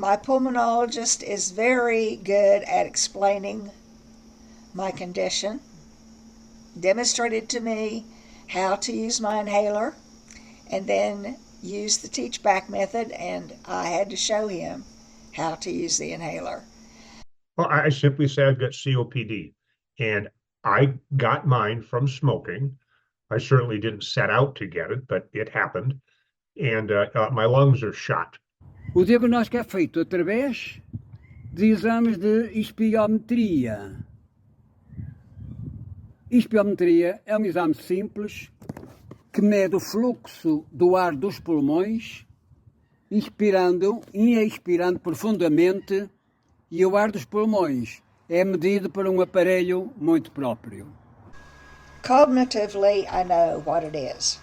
My pulmonologist is very good at explaining my condition, demonstrated to me how to use my inhaler, and then used the teach back method, and I had to show him how to use the inhaler. Well, I simply say I've got COPD, and I got mine from smoking. I certainly didn't set out to get it, but it happened. And my lungs are shot. O diagnóstico é feito através de exames de espiometria. Espiometria é um exame simples que mede o fluxo do ar dos pulmões, inspirando e expirando profundamente, e o ar dos pulmões é medido por um aparelho muito próprio. Cognitively, I know what it is.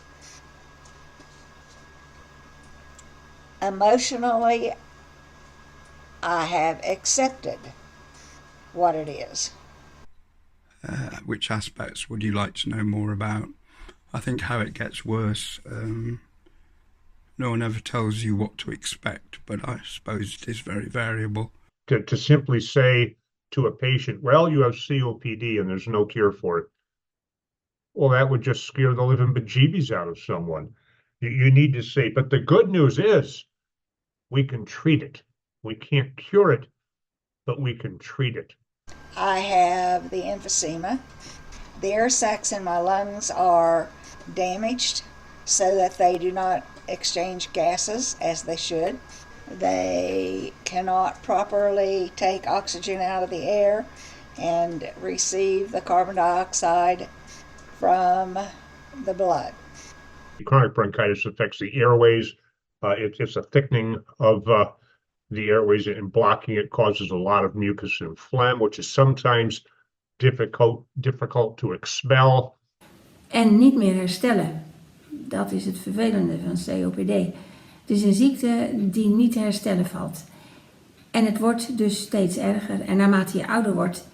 Emotionally, I have accepted what it is. Which aspects would you like to know more about? I think how it gets worse. No one ever tells you what to expect, but I suppose it is very variable. To simply say to a patient, well, you have COPD and there's no cure for it, well, that would just scare the living bejeebies out of someone. You need to say, but the good news is we can treat it. We can't cure it, but we can treat it. I have the emphysema. The air sacs in my lungs are damaged so that they do not exchange gases as they should. They cannot properly take oxygen out of the air and receive the carbon dioxide from the blood. Chronic bronchitis affects the airways. It's a thickening of the airways, and blocking it causes a lot of mucus and phlegm, which is sometimes difficult to expel. En niet meer herstellen. Dat is het vervelende van COPD. Het is een ziekte die niet te herstellen valt. En het wordt dus steeds erger. En naarmate je ouder wordt,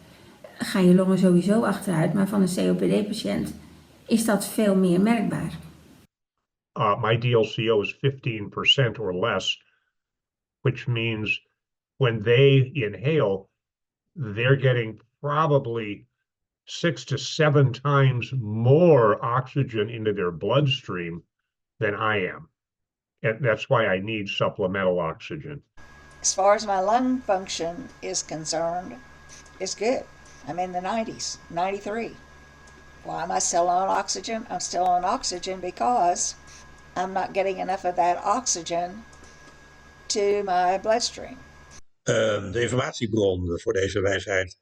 gaan je longen sowieso achteruit. Maar van een COPD-patiënt is dat veel meer merkbaar. My DLCO is 15% or less, which means when they inhale, they're getting probably 6 to 7 times more oxygen into their bloodstream than I am. And that's why I need supplemental oxygen. As far as my lung function is concerned, it's good. I'm in the 90s, 93. Why am I still on oxygen? I'm still on oxygen because I'm not getting enough of that oxygen to my bloodstream. De informatiebron voor deze wijsheid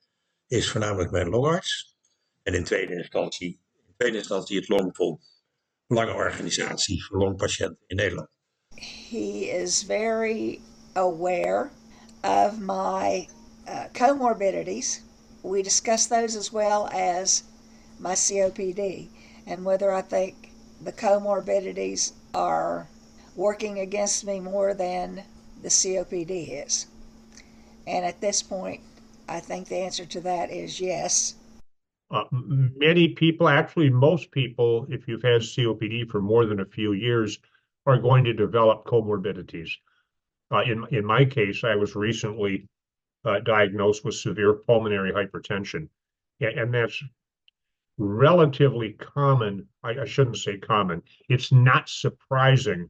is voornamelijk mijn longarts. En in tweede instantie het Longfonds, Belangenorganisatie voor longpatiënten in Nederland. He is very aware of my comorbidities. We discuss those as well as my COPD and whether I think the comorbidities are working against me more than the COPD is. And at this point, I think the answer to that is yes. Many people, actually most people, if you've had COPD for more than a few years, are going to develop comorbidities. In my case, I was recently diagnosed with severe pulmonary hypertension, and that's relatively common. I shouldn't say common. It's not surprising